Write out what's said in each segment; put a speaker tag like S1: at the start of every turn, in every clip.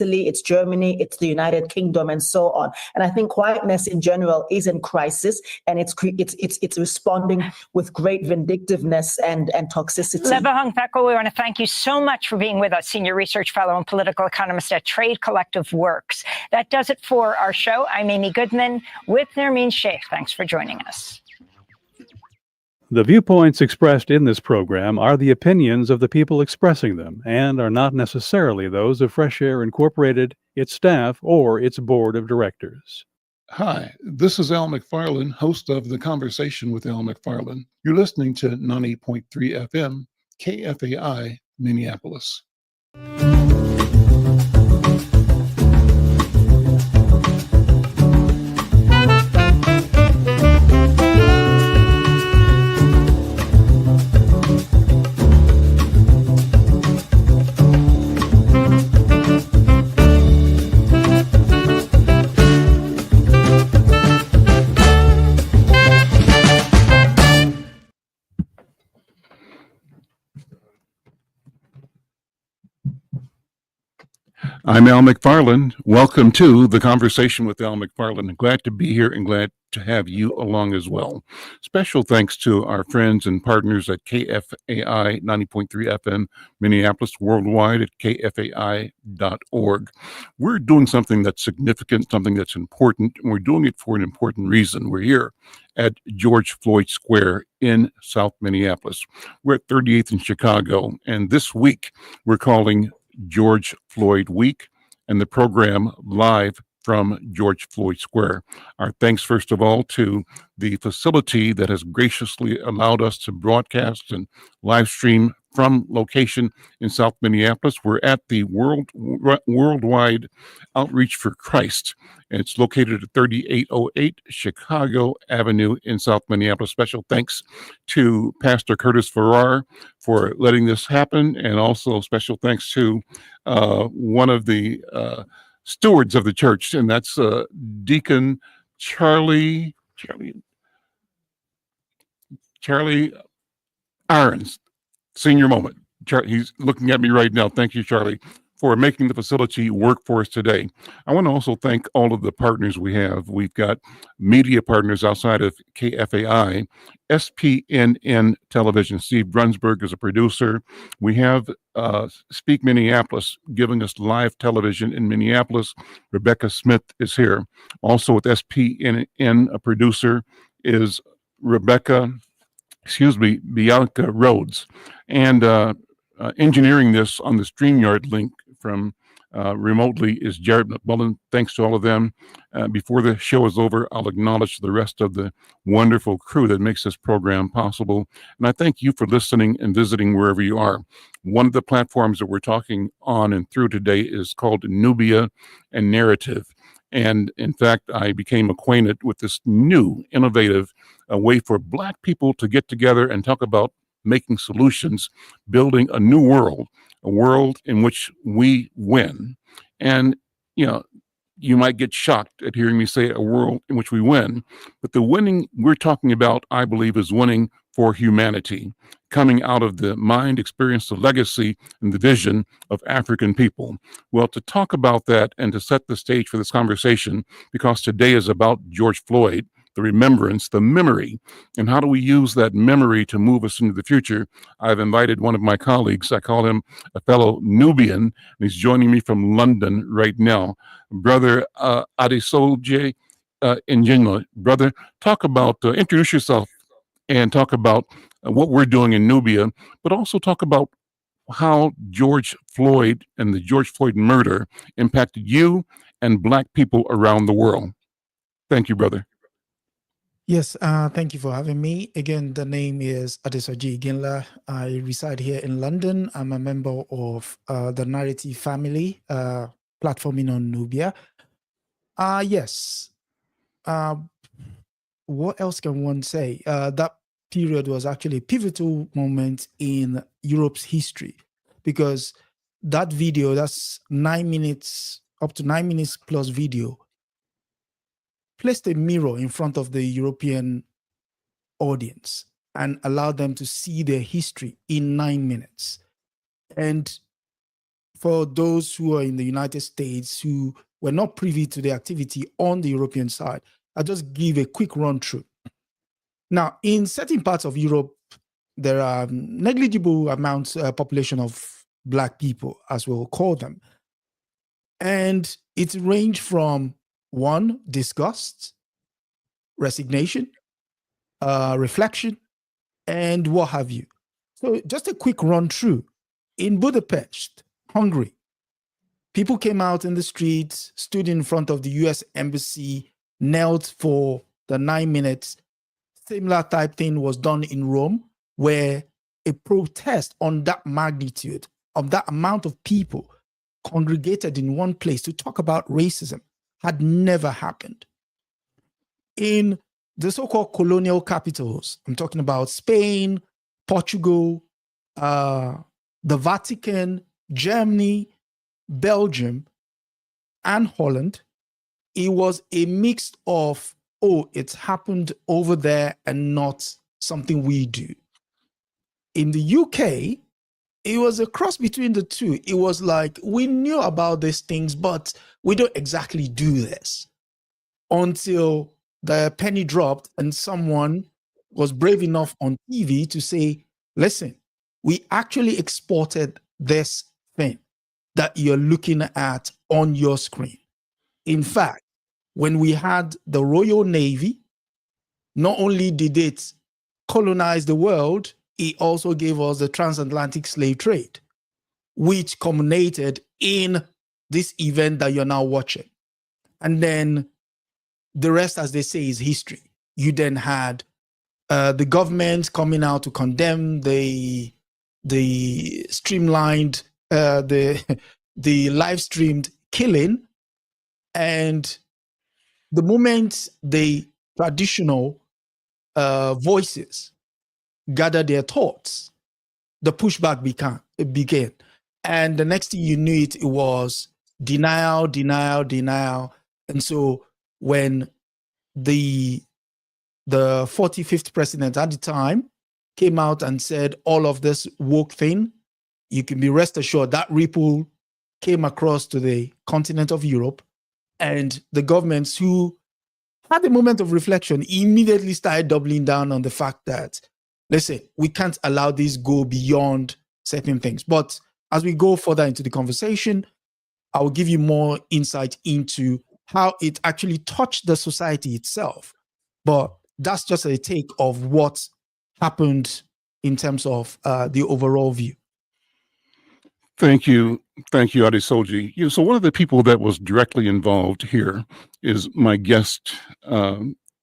S1: Italy, it's Germany, it's the United Kingdom, and so on. And I think quietness in general is in crisis, and it's responding with great vindictiveness and toxicity.
S2: Lebahong Thakul, we want to thank you so much for being with us, Senior Research Fellow and Political Economist at Trade Collective Works. That does it for our show. I'm Amy Goodman with Nermeen Sheikh. Thanks for joining us.
S3: The viewpoints expressed in this program are the opinions of the people expressing them and are not necessarily those of Fresh Air Incorporated, its staff, or its board of directors.
S4: Hi, this is Al McFarlane, host of The Conversation with Al McFarlane. You're listening to 90.3 FM, KFAI, Minneapolis. I'm Al McFarlane. Welcome to The Conversation with Al McFarlane. Glad to be here and glad to have you along as well. Special thanks to our friends and partners at KFAI 90.3 FM Minneapolis, worldwide at kfai.org. We're doing something that's significant, something that's important, and we're doing it for an important reason. We're here at George Floyd Square in South Minneapolis. We're at 38th and Chicago, and this week we're calling George Floyd Week and the program live from George Floyd Square. Our thanks, first of all, to the facility that has graciously allowed us to broadcast and live stream from location in South Minneapolis. We're at the Worldwide Outreach for Christ, and it's located at 3808 Chicago Avenue in South Minneapolis. Special thanks to Pastor Curtis Farrar for letting this happen, and also special thanks to one of the stewards of the church, and that's Deacon Charlie Irons. Senior moment. He's looking at me right now. Thank you, Charlie, for making the facility work for us today. I want to also thank all of the partners we have. We've got media partners outside of KFAI, SPNN Television. Steve Brunsberg is a producer. We have Speak Minneapolis giving us live television in Minneapolis. Rebecca Smith is here. Also with SPNN, a producer is Bianca Rhodes. And engineering this on the StreamYard link from remotely is Jared McMullen. Thanks to all of them. Before the show is over, I'll acknowledge the rest of the wonderful crew that makes this program possible. And I thank you for listening and visiting wherever you are. One of the platforms that we're talking on and through today is called Nubia and Narrative. And in fact, I became acquainted with this new, innovative way for Black people to get together and talk about making solutions, building a new world, a world in which we win. And, you know, you might get shocked at hearing me say a world in which we win, but the winning we're talking about, I believe, is winning for humanity, coming out of the mind, experience, the legacy, and the vision of African people. Well, to talk about that and to set the stage for this conversation, because today is about George Floyd, the remembrance, the memory, and how do we use that memory to move us into the future, I've invited one of my colleagues. I call him a fellow Nubian, and he's joining me from London right now. Brother Adesoje Njinla. Brother, talk about, introduce yourself and talk about what we're doing in Nubia, but also talk about how George Floyd and the George Floyd murder impacted you and Black people around the world. Thank you, brother.
S5: Yes, thank you for having me. Again, the name is Adesoji Ginla. I reside here in London. I'm a member of the Narrative family, platforming on Nubia. Yes. What else can one say? That period was actually a pivotal moment in Europe's history, because that video, that's 9 minutes, up to 9 minutes plus video, placed a mirror in front of the European audience and allowed them to see their history in 9 minutes. And for those who are in the United States who were not privy to the activity on the European side, I'll just give a quick run through. Now, in certain parts of Europe, there are negligible amounts population of Black people, as we'll call them. And it ranged from one, disgust, resignation, reflection, and what have you. So just a quick run through. In Budapest, Hungary, people came out in the streets, stood in front of the US embassy, knelt for the 9 minutes. Similar type thing was done in Rome, where a protest on that magnitude, of that amount of people congregated in one place to talk about racism had never happened. In the so-called colonial capitals, I'm talking about Spain, Portugal, the Vatican, Germany, Belgium, and Holland, it was a mix of, oh, it's happened over there and not something we do. In the UK, it was a cross between the two. It was like, we knew about these things, but we don't exactly do this, until the penny dropped and someone was brave enough on TV to say, listen, we actually exported this thing that you're looking at on your screen. In fact, when we had the Royal Navy, not only did it colonize the world, it also gave us the transatlantic slave trade, which culminated in this event that you're now watching. And then the rest, as they say, is history. You then had the government coming out to condemn the streamlined, the live streamed killing. And the moment the traditional voices gathered their thoughts, the pushback began. And the next thing you knew, it was denial, denial, denial. And so when the 45th president at the time came out and said all of this woke thing, you can be rest assured that ripple came across to the continent of Europe, and the governments who had a moment of reflection immediately started doubling down on the fact that, listen, we can't allow this go beyond certain things. But as we go further into the conversation, I will give you more insight into how it actually touched the society itself. But that's just a take of what happened in terms of the overall view.
S4: Thank you, Adesoji. So one of the people that was directly involved here is my guest,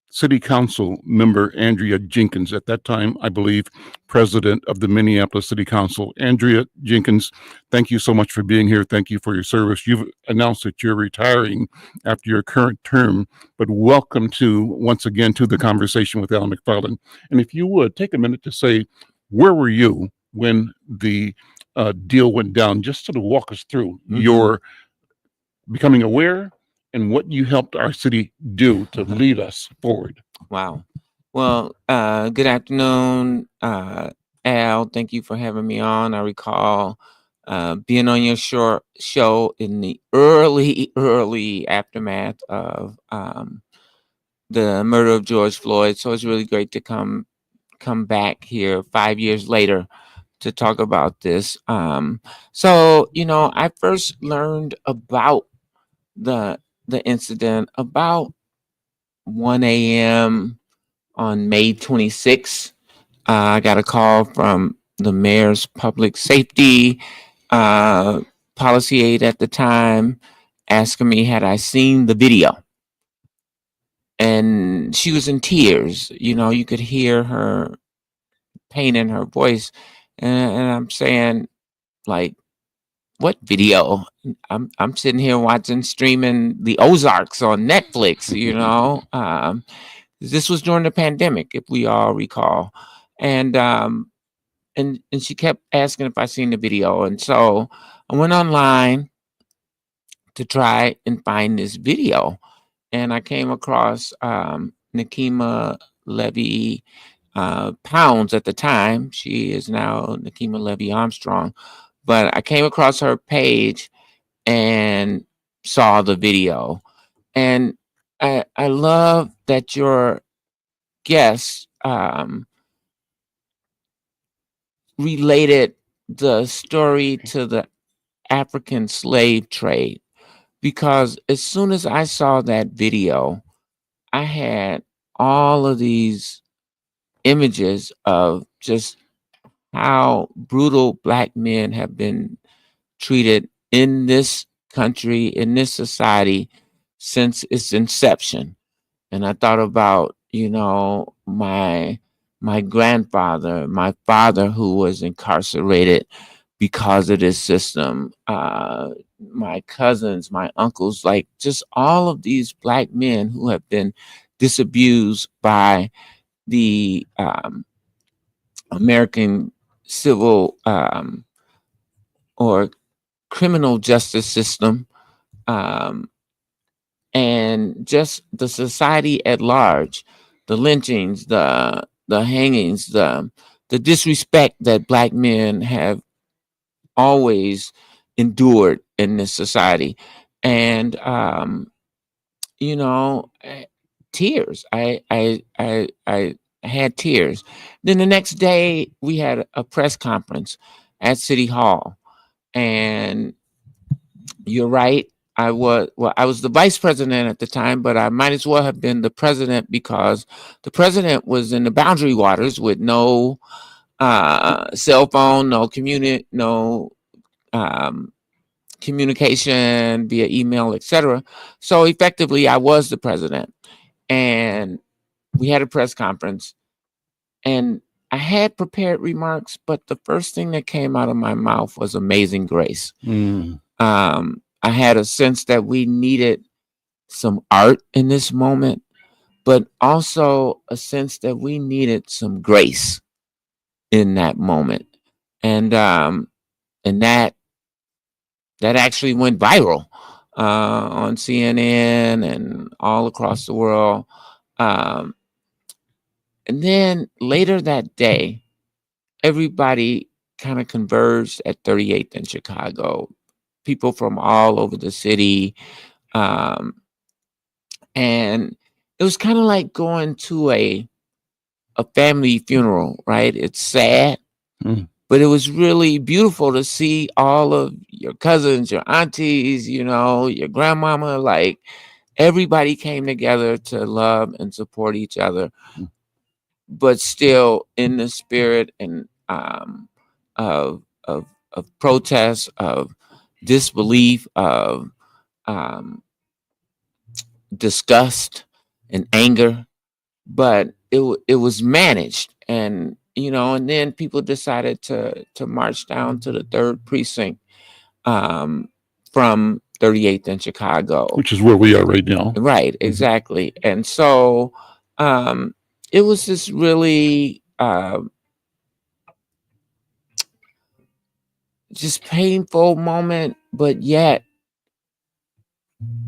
S4: City Council member Andrea Jenkins, at that time, I believe, president of the Minneapolis City Council. Andrea Jenkins, thank you so much for being here. Thank you for your service. You've announced that you're retiring after your current term, but welcome once again to the conversation with Alan McFarland. And if you would, take a minute to say, where were you when the deal went down? Just sort of walk us through your becoming aware and what you helped our city do to lead us forward.
S6: Wow. Well, good afternoon, Al. Thank you for having me on. I recall being on your show in the early aftermath of the murder of George Floyd. So it's really great to come back here 5 years later to talk about this. So, I first learned about the incident about 1 a.m. on May 26th. I got a call from the mayor's public safety policy aide at the time, asking me had I seen the video. And she was in tears. You could hear her pain in her voice. And I'm saying, like, what video? I'm sitting here streaming the Ozarks on Netflix, This was during the pandemic, if we all recall. And she kept asking if I seen the video. And so I went online to try and find this video. And I came across Nakima Levy Pounds at the time. She is now Nakima Levy Armstrong but I came across her page and saw the video. And I love that your guest related the story to the African slave trade, because as soon as I saw that video, I had all of these images of just how brutal Black men have been treated in this country, in this society, since its inception. And I thought about, my grandfather, my father, who was incarcerated because of this system, my cousins, my uncles, like just all of these Black men who have been disabused by the American civil or criminal justice system, and just the society at large, the lynchings, the hangings, the disrespect that Black men have always endured in this society. And tears. I had tears. Then the next day we had a press conference at City Hall, and you're right. I was the vice president at the time, but I might as well have been the president, because the president was in the boundary waters with no cell phone, no communication via email, etc. So effectively, I was the president, and we had a press conference, and I had prepared remarks, but the first thing that came out of my mouth was "Amazing Grace." I had a sense that we needed some art in this moment, but also a sense that we needed some grace in that moment, and that actually went viral on CNN and all across the world. And then later that day, everybody kind of converged at 38th in Chicago. People from all over the city. And it was kind of like going to a family funeral, right? It's sad, but it was really beautiful to see all of your cousins, your aunties, your grandmama, like everybody came together to love and support each other, but still in the spirit and of protest, of disbelief, of disgust and anger. But it was managed, and and then people decided to march down to the 3rd precinct from 38th in Chicago,
S4: which is where we are right now.
S6: Right, exactly. And so it was this really just painful moment, but yet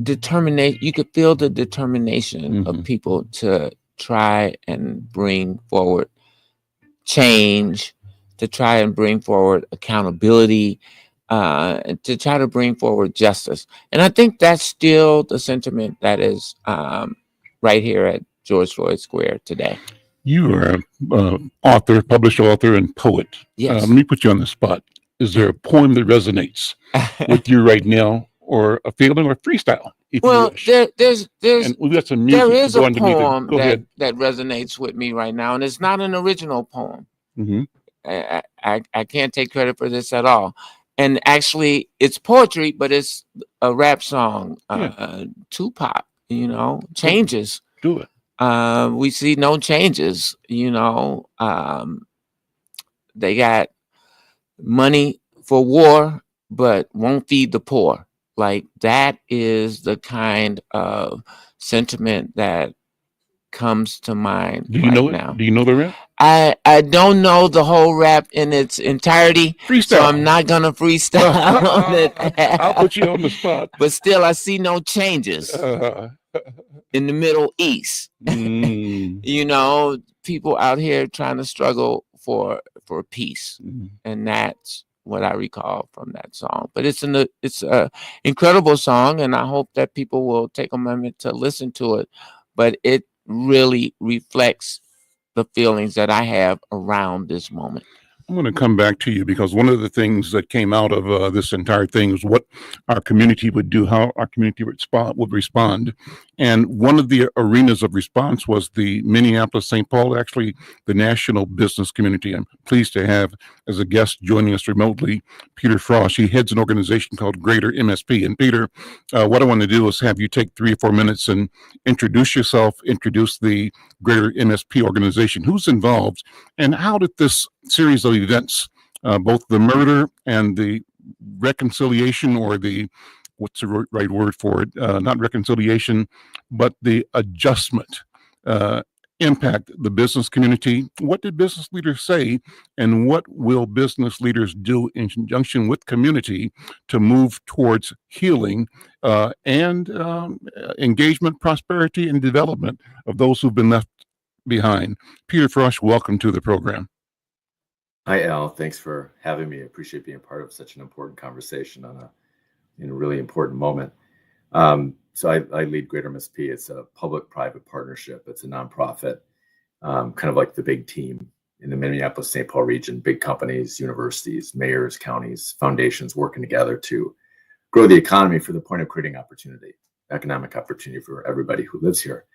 S6: determination. You could feel the determination of people to try and bring forward change, to try and bring forward accountability, to try to bring forward justice. And I think that's still the sentiment that is right here at George Floyd Square today.
S4: You are an author, published author, and poet.
S6: Yes.
S4: Let me put you on the spot. Is there a poem that resonates with you right now, or a feeling, or freestyle?
S6: Well, there's
S4: and we've got some music.
S6: There is a poem
S4: that
S6: resonates with me right now, and it's not an original poem. I can't take credit for this at all. And actually, it's poetry, but it's a rap song. Tupac, changes.
S4: Do it.
S6: We see no changes. They got money for war, but won't feed the poor. Like, that is the kind of sentiment that comes to mind now.
S4: Do you know the rap?
S6: I don't know the whole rap in its entirety,
S4: freestyle.
S6: So I'm not gonna freestyle on it.
S4: I'll put you on the spot.
S6: But still, I see no changes in the Middle East. People out here trying to struggle for peace, and that's what I recall from that song. But it's a incredible song, and I hope that people will take a moment to listen to it. But it really reflects the feelings that I have around this moment.
S4: I'm going to come back to you because one of the things that came out of this entire thing is what our community would do, how our community would respond. And one of the arenas of response was the Minneapolis-St. Paul, actually the national business community. I'm pleased to have as a guest joining us remotely, Peter Frost. He heads an organization called Greater MSP. And Peter, what I want to do is have you take 3 or 4 minutes and introduce yourself, introduce the Greater MSP organization, who's involved, and how did this series of events, both the murder and the reconciliation, or the, what's the right word for it? Not reconciliation, but the adjustment, impact the business community? What did business leaders say, and what will business leaders do in conjunction with community to move towards healing and engagement, prosperity, and development of those who've been left behind? Peter Frost, welcome to the program.
S7: Hi, Al. Thanks for having me. I appreciate being part of such an important conversation in a really important moment. So I lead Greater MSP. It's a public-private partnership. It's a nonprofit, kind of like the big team in the Minneapolis-St. Paul region, big companies, universities, mayors, counties, foundations working together to grow the economy for the point of creating opportunity, economic opportunity for everybody who lives here.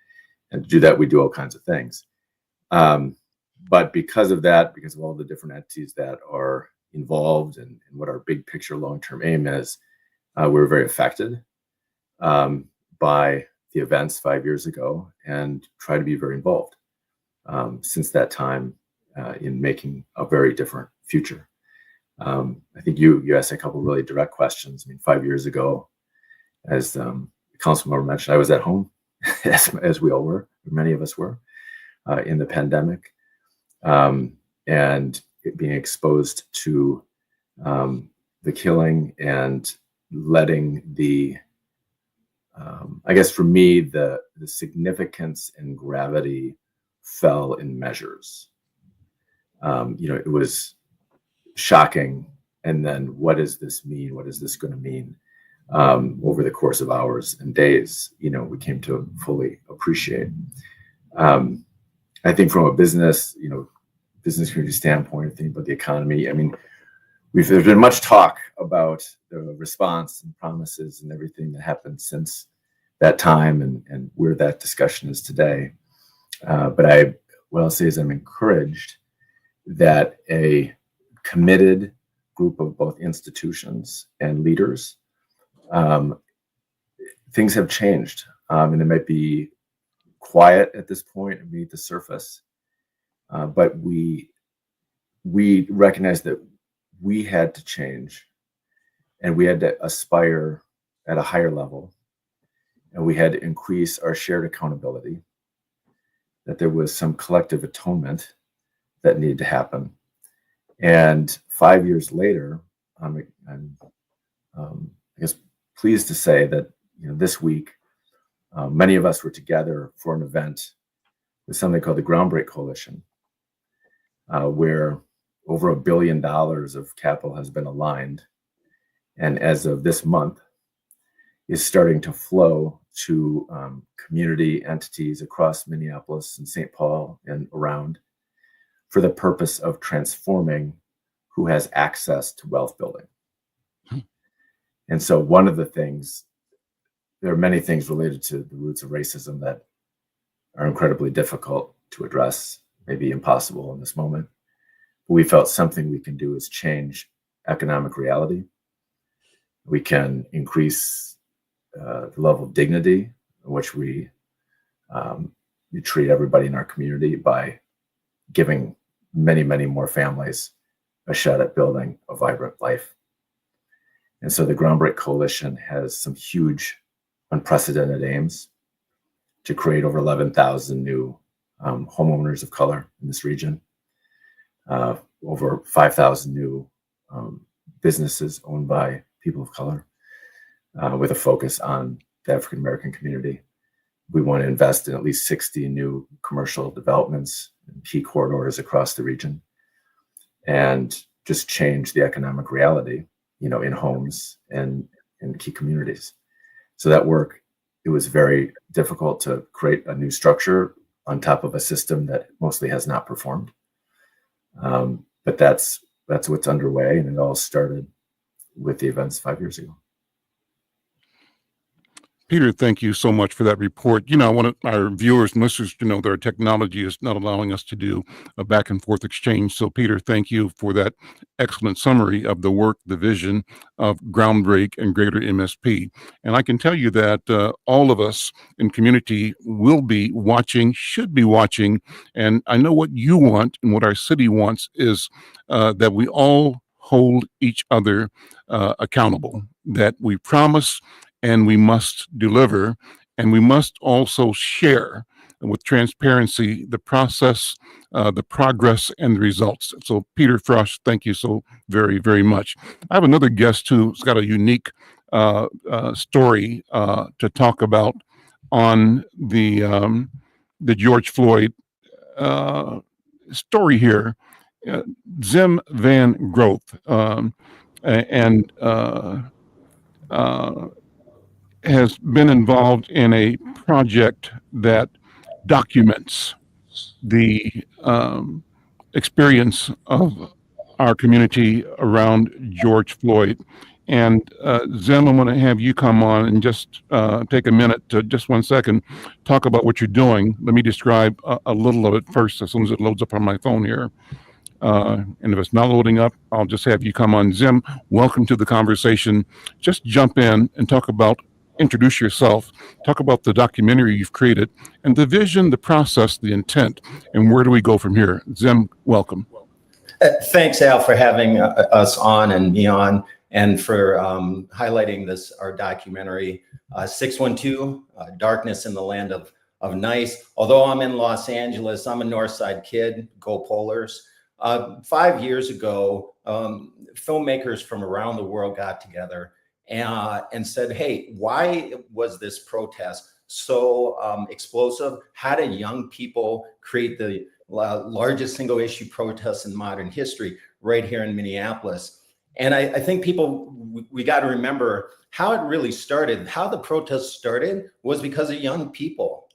S7: And to do that, we do all kinds of things. But because of that, because of all the different entities that are involved and what our big picture long-term aim is, we were very affected by the events 5 years ago and try to be very involved since that time in making a very different future. I think you asked a couple of really direct questions. I mean, 5 years ago, as the councilmember mentioned, I was at home, as we all were, many of us were, in the pandemic. And it being exposed to the killing and letting the, I guess for me, the significance and gravity fell in measures. It was shocking. And then what does this mean? What is this going to mean over the course of hours and days? We came to fully appreciate. I think from a business community standpoint, think about the economy. I mean, there's been much talk about the response and promises and everything that happened since that time and where that discussion is today. But what I'll say is I'm encouraged that a committed group of both institutions and leaders, things have changed, and it might be quiet at this point and beneath the surface. But we recognize that we had to change, and we had to aspire at a higher level, and we had to increase our shared accountability, that there was some collective atonement that needed to happen. And 5 years later, I'm I guess pleased to say that this week, many of us were together for an event with something called the Groundbreak Coalition, where over $1 billion of capital has been aligned, and as of this month, is starting to flow to community entities across Minneapolis and St. Paul and around, for the purpose of transforming who has access to wealth building. And so one of the things, there are many things related to the roots of racism that are incredibly difficult to address, maybe impossible in this moment. But we felt something we can do is change economic reality. We can increase the level of dignity in which we treat everybody in our community by giving many, many more families a shot at building a vibrant life. And so the Groundbreak Coalition has some huge, unprecedented aims to create over 11,000 new homeowners of color in this region, over 5,000 new businesses owned by people of color, with a focus on the African American community. We want to invest in at least 60 new commercial developments in key corridors across the region. And just change the economic reality, in homes and in key communities. So that work, it was very difficult to create a new structure on top of a system that mostly has not performed. But that's what's underway, and it all started with the events 5 years ago.
S4: Peter, thank you so much for that report. I want our viewers and listeners to know that our technology is not allowing us to do a back and forth exchange. So, Peter, thank you for that excellent summary of the work, the vision of Groundbreak and Greater MSP. And I can tell you that all of us in community will be watching, should be watching. And I know what you want and what our city wants is that we all hold each other accountable, that we promise and we must deliver, and we must also share with transparency the process, the progress, and the results. So, Peter Frost, thank you so very, very much. I have another guest who's got a unique story to talk about on the George Floyd story here. Zim Van Groth has been involved in a project that documents the experience of our community around George Floyd. And Zim, I'm going to have you come on and just take a minute to just 1 second, talk about what you're doing. Let me describe a little of it first as soon as it loads up on my phone here. And if it's not loading up, I'll just have you come on. Zim, welcome to the conversation. Just jump in and introduce yourself, talk about the documentary you've created, and the vision, the process, the intent, and where do we go from here? Zim, welcome.
S8: Thanks, Al, for having us on and me on, and for highlighting our documentary, 612, Darkness in the Land of Nice. Although I'm in Los Angeles, I'm a Northside kid, go Polars. 5 years ago, filmmakers from around the world got together and said, hey, why was this protest so explosive? How did young people create the largest single issue protest in modern history right here in Minneapolis? And I think we got to remember how it really started. How the protest started was because of young people.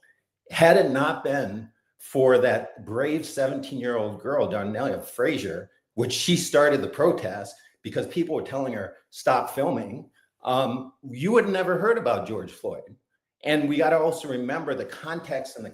S8: Had it not been for that brave 17-year-old girl, Darnell Frazier, which she started the protest because people were telling her, stop filming, you would have never heard about George Floyd. And we got to also remember the context and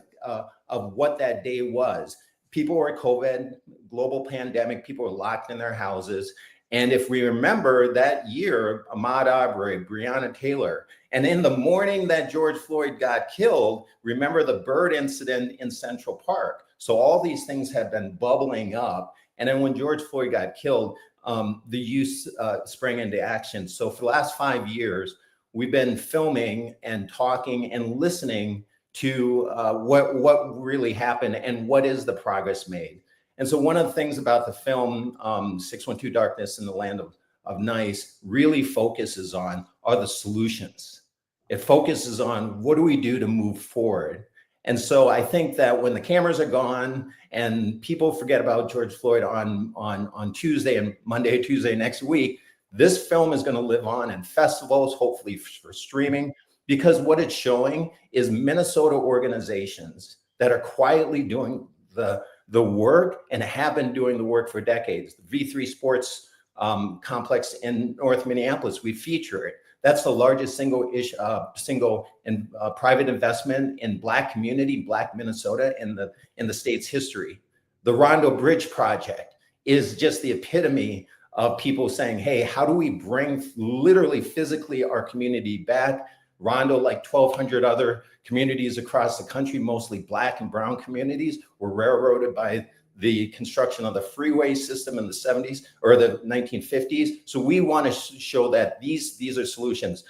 S8: of what that day was. People were COVID, global pandemic, people were locked in their houses. And if we remember that year, Ahmaud Arbery, Breonna Taylor, and in the morning that George Floyd got killed, remember the bird incident in Central Park. So all these things have been bubbling up. And then when George Floyd got killed, the youth sprang into action. So for the last 5 years, we've been filming and talking and listening to what really happened and what is the progress made. And so one of the things about the film, 612 Darkness in the Land of Nice, really focuses on are the solutions. It focuses on what do we do to move forward. And so I think that when the cameras are gone and people forget about George Floyd on Tuesday and Monday, Tuesday next week, this film is going to live on in festivals, hopefully for streaming, because what it's showing is Minnesota organizations that are quietly doing the work and have been doing the work for decades. The V3 Sports complex in North Minneapolis, we feature it. That's the largest single and private investment in Black community, Black Minnesota in the state's history. The Rondo Bridge project is just the epitome of people saying, hey, how do we bring literally physically our community back? Rondo, like 1,200 other communities across the country, mostly Black and brown communities, were railroaded by the construction of the freeway system in the 70s or the 1950s. So we want to show that these are solutions.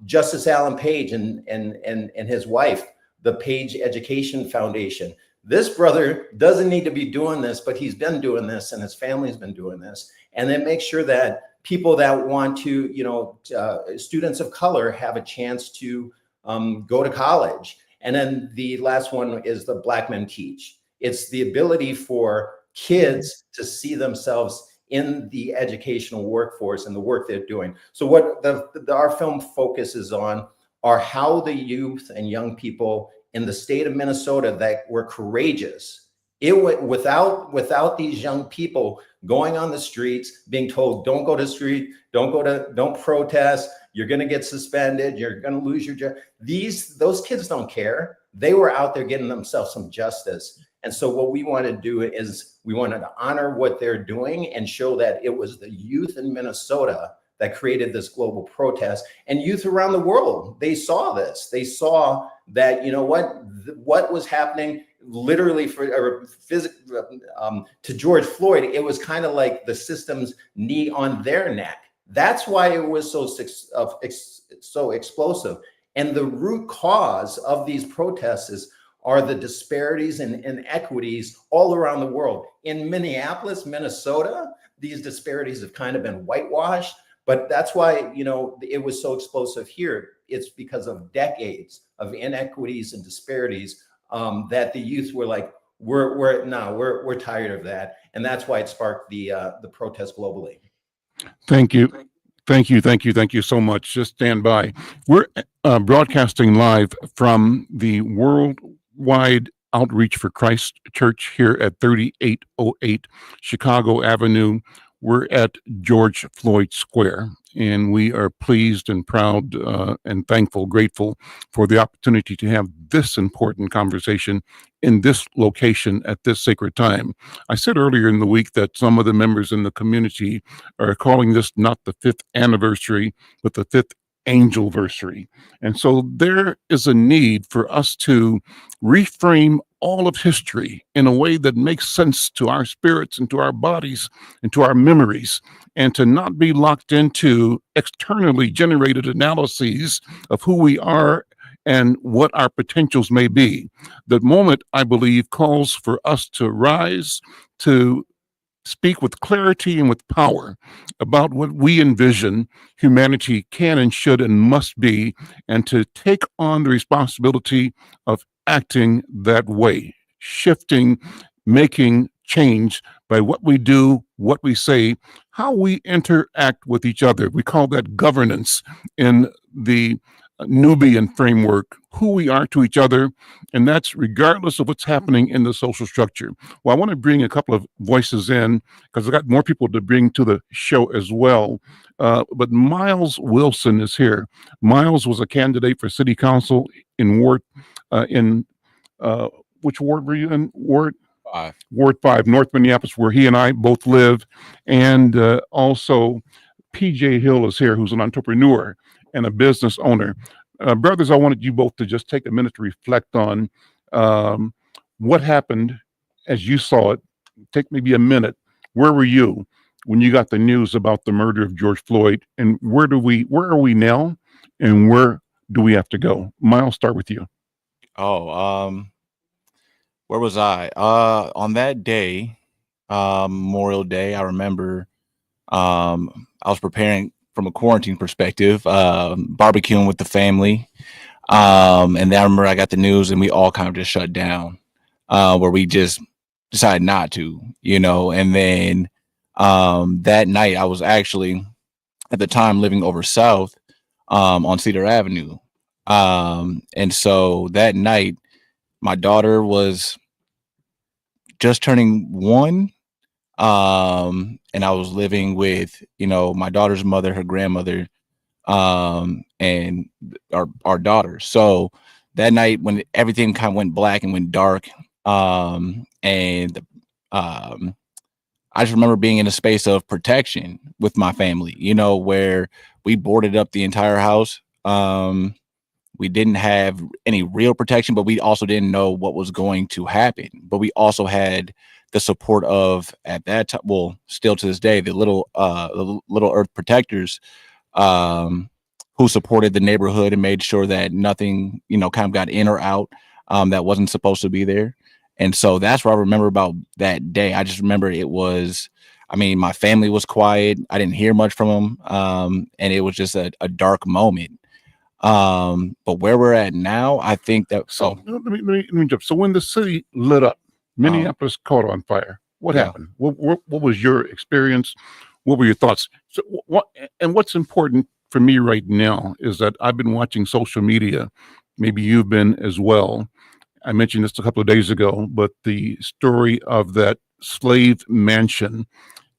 S8: Justice Alan Page and his wife, the Page Education Foundation. This brother doesn't need to be doing this, but he's been doing this and his family's been doing this. And then make sure that people that want to, students of color have a chance to go to college. And then the last one is the Black Men Teach. It's the ability for kids to see themselves in the educational workforce and the work they're doing. So what our film focuses on are how the youth and young people in the state of Minnesota that were courageous. Without these young people going on the streets, being told, don't go to the street, don't protest, you're going to get suspended, you're going to lose your job. Those kids don't care. They were out there getting themselves some justice. And so what we want to do is we wanted to honor what they're doing and show that it was the youth in Minnesota that created this global protest, and youth around the world. They saw this. They saw that, you know what was happening literally to George Floyd. It was kind of like the system's knee on their neck. That's why it was so explosive. And the root cause of these protests are the disparities and inequities all around the world. In Minneapolis, Minnesota, these disparities have kind of been whitewashed, but that's why, you know, it was so explosive here. It's because of decades of inequities and disparities that the youth were like, we're tired of that. And that's why it sparked the protest globally.
S4: Thank you. Thank you so much. Just stand by. We're broadcasting live from the Worldwide Outreach for Christ Church here at 3808 Chicago Avenue. We're at George Floyd Square, and we are pleased and proud and thankful, grateful for the opportunity to have this important conversation in this location at this sacred time. I said earlier in the week that some of the members in the community are calling this not the 5th anniversary, but the 5th angelversary. And so there is a need for us to reframe all of history in a way that makes sense to our spirits and to our bodies and to our memories, and to not be locked into externally generated analyses of who we are and what our potentials may be. The moment, I believe, calls for us to rise, to speak with clarity and with power about what we envision humanity can and should and must be, and to take on the responsibility of acting that way, shifting, making change by what we do, what we say, how we interact with each other. We call that governance in the Nubian framework, who we are to each other, and that's regardless of what's happening in the social structure. Well, I want to bring a couple of voices in because I've got more people to bring to the show as well. But Miles Wilson is here. Miles was a candidate for city council in which ward were you in? Ward 5, North Minneapolis, where he and I both live. And also PJ Hill is here, who's an entrepreneur and a business owner. Brothers, I wanted you both to just take a minute to reflect on what happened as you saw it. Take maybe a minute. Where were you when you got the news about the murder of George Floyd? And where are we now? And where do we have to go? Miles, start with you.
S9: Where was I? On that day, Memorial Day, I remember I was preparing from a quarantine perspective, barbecuing with the family. And then I remember I got the news and we all kind of just shut down, where we just decided not to, and then that night I was actually at the time living over south on Cedar Avenue. And so that night my daughter was just turning 1. And I was living with, my daughter's mother, her grandmother, and our daughter. So that night when everything kind of went black and went dark, and I just remember being in a space of protection with my family, where we boarded up the entire house. We didn't have any real protection, but we also didn't know what was going to happen. But we also had the support of, at that time, well, still to this day, the Little Earth Protectors, who supported the neighborhood and made sure that nothing, kind of got in or out that wasn't supposed to be there. And so that's what I remember about that day. I just remember my family was quiet. I didn't hear much from them. And it was just a dark moment. But where we're at now, I think that.
S4: So let me jump. So when the city lit up, Minneapolis caught on fire. What
S9: Yeah.
S4: happened? What was your experience? What were your thoughts? So what's important for me right now is that I've been watching social media. Maybe you've been as well. I mentioned this a couple of days ago, but the story of that slave mansion,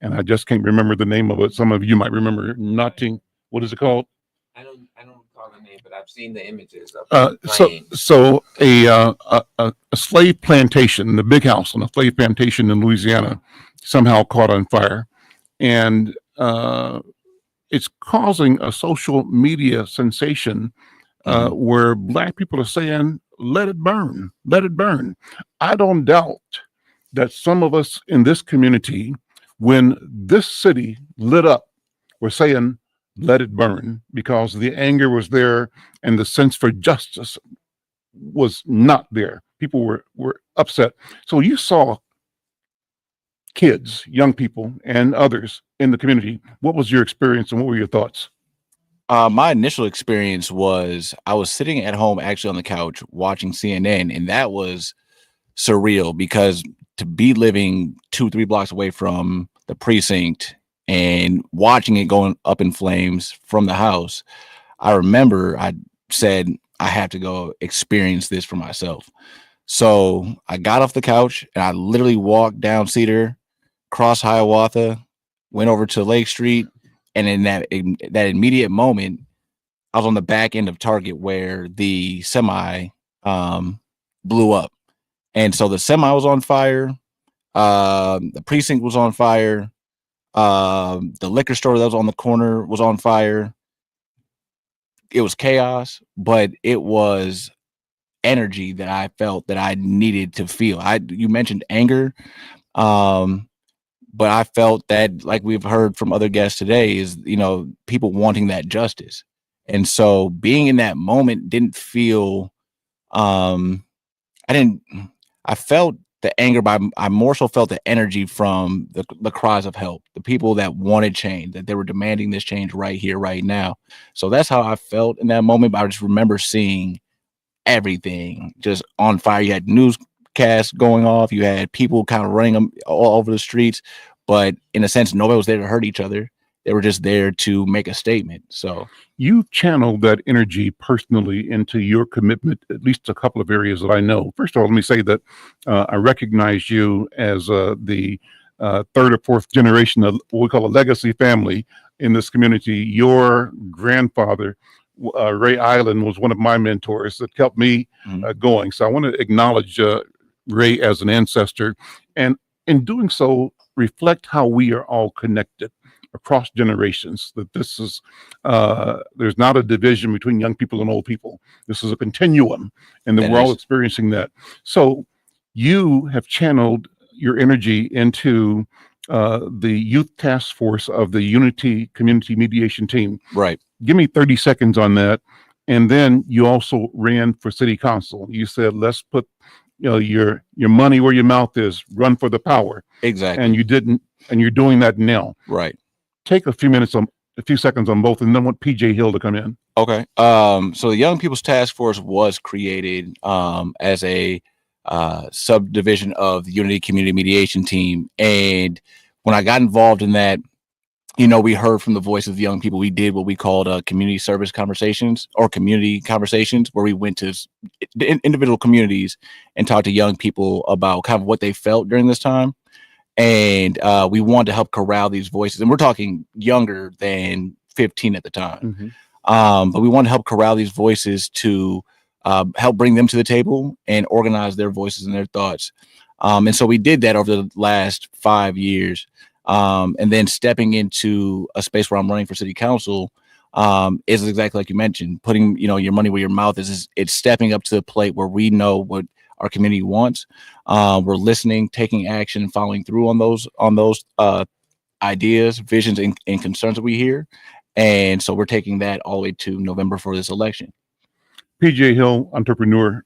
S4: and I just can't remember the name of it. Some of you might remember Notting. What is it called?
S6: I don't recall the name, but I've seen the images of the
S4: So
S6: flames.
S4: so a slave plantation, the big house on a slave plantation in Louisiana, somehow caught on fire, and it's causing a social media sensation where Black people are saying, "Let it burn, let it burn." I don't doubt that some of us in this community, when this city lit up, were saying, "Let it burn," because the anger was there and the sense for justice was not there. People were upset. So you saw kids, young people, and others in the community. What was your experience and what were your thoughts?
S9: My initial experience was I was sitting at home actually on the couch watching CNN, and that was surreal because to be living 2-3 blocks away from the precinct and watching it going up in flames from the house, I remember I said, I have to go experience this for myself. So I got off the couch and I literally walked down Cedar, crossed Hiawatha, went over to Lake Street. And in that immediate moment, I was on the back end of Target where the semi blew up. And so the semi was on fire. The precinct was on fire. The liquor store that was on the corner was on fire. It was chaos, but it was energy that I felt that I needed to feel. You mentioned anger, but I felt that, like we've heard from other guests today, is people wanting that justice, and so being in that moment didn't feel. I felt the anger, but I more so felt the energy from the cries of help, the people that wanted change, that they were demanding this change right here, right now. So that's how I felt in that moment. But I just remember seeing everything just on fire. You had newscasts going off. You had people kind of running them all over the streets. But in a sense, nobody was there to hurt each other. They were just there to make a statement. So
S4: You channeled that energy personally into your commitment, at least a couple of areas that I know. First of all, let me say that I recognize you as the third or fourth generation of what we call a legacy family in this community. Your grandfather, Ray Island, was one of my mentors that kept me going. So I want to acknowledge Ray as an ancestor, and in doing so, reflect how we are all connected across generations, that this is there's not a division between young people and old people. This is a continuum, and that we're all experiencing that. So you have channeled your energy into the youth task force of the Unity Community Mediation Team.
S9: right.
S4: Give me 30 seconds on that. And then you also ran for city council. You said, let's put your money where your mouth is, run for the power.
S9: Exactly.
S4: And you didn't, and you're doing that now.
S9: Right.
S4: Take a few seconds on both, and then want PJ Hill to come in.
S9: Okay. So the Young People's Task Force was created as a subdivision of the Unity Community Mediation Team. And when I got involved in that, we heard from the voice of the young people. We did what we called community service conversations, or community conversations, where we went to individual communities and talked to young people about kind of what they felt during this time. And we wanted to help corral these voices. And we're talking younger than 15 at the time. But we want to help corral these voices to help bring them to the table and organize their voices and their thoughts. And so we did that over the last 5 years. And then stepping into a space where I'm running for city council is exactly like you mentioned, putting your money where your mouth is. It's stepping up to the plate where we know what our community wants. We're listening, taking action, and following through on those ideas, visions, and concerns that we hear. And so we're taking that all the way to November for this election.
S4: PJ Hill, entrepreneur,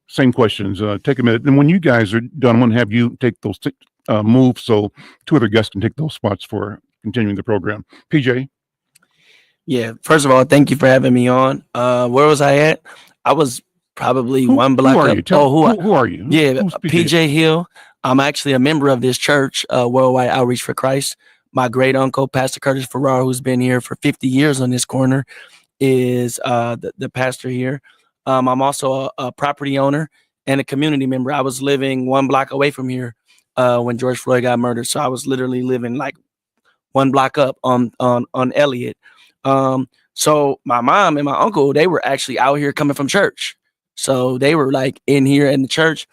S4: same questions. Take a minute. And when you guys are done, I want to have you take those moves so two other guests can take those spots for continuing the program. PJ?
S10: Yeah, first of all, thank you for having me on. Where was I at? I was probably one block
S4: who are
S10: up.
S4: You? Tell, who are you?
S10: Yeah,
S4: Who's
S10: PJ Hill. I'm actually a member of this church, Worldwide Outreach for Christ. My great uncle, Pastor Curtis Farrar, who's been here for 50 years on this corner, is the pastor here. I'm also a property owner and a community member. I was living 1 block away from here when George Floyd got murdered. So I was literally living like 1 block up on Elliott. So my mom and my uncle, they were actually out here coming from church. So they were like in here in the church,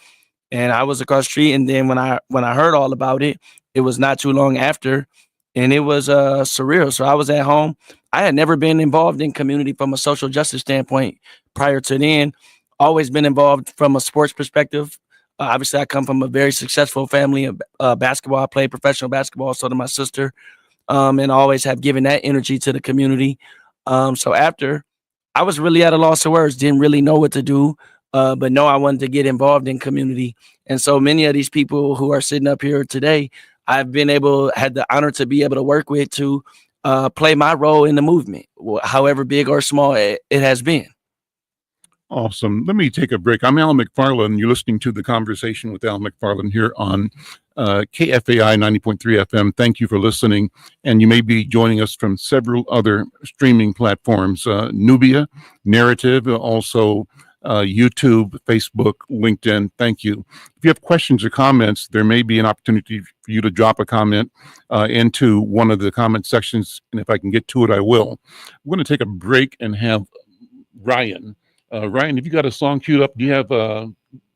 S10: and I was across the street. And then when I heard all about it, it was not too long after, and it was surreal. So I was at home. I had never been involved in community from a social justice standpoint prior to then. Always been involved from a sports perspective. Obviously, I come from a very successful family of basketball. I played professional basketball, so did my sister, and always have given that energy to the community. So after, I was really at a loss of words, didn't really know what to do, but no, I wanted to get involved in community. And so many of these people who are sitting up here today, I've had the honor to be able to work with to play my role in the movement, however big or small it has been.
S4: Awesome. Let me take a break. I'm Al McFarland. You're listening to The Conversation with Al McFarland here on KFAI 90.3 FM. Thank you for listening. And you may be joining us from several other streaming platforms, Nubia, Narrative, also YouTube, Facebook, LinkedIn. Thank you. If you have questions or comments, there may be an opportunity for you to drop a comment into one of the comment sections. And if I can get to it, I will. We're going to take a break and have Ryan. Ryan, have you got a song queued up? Do you have the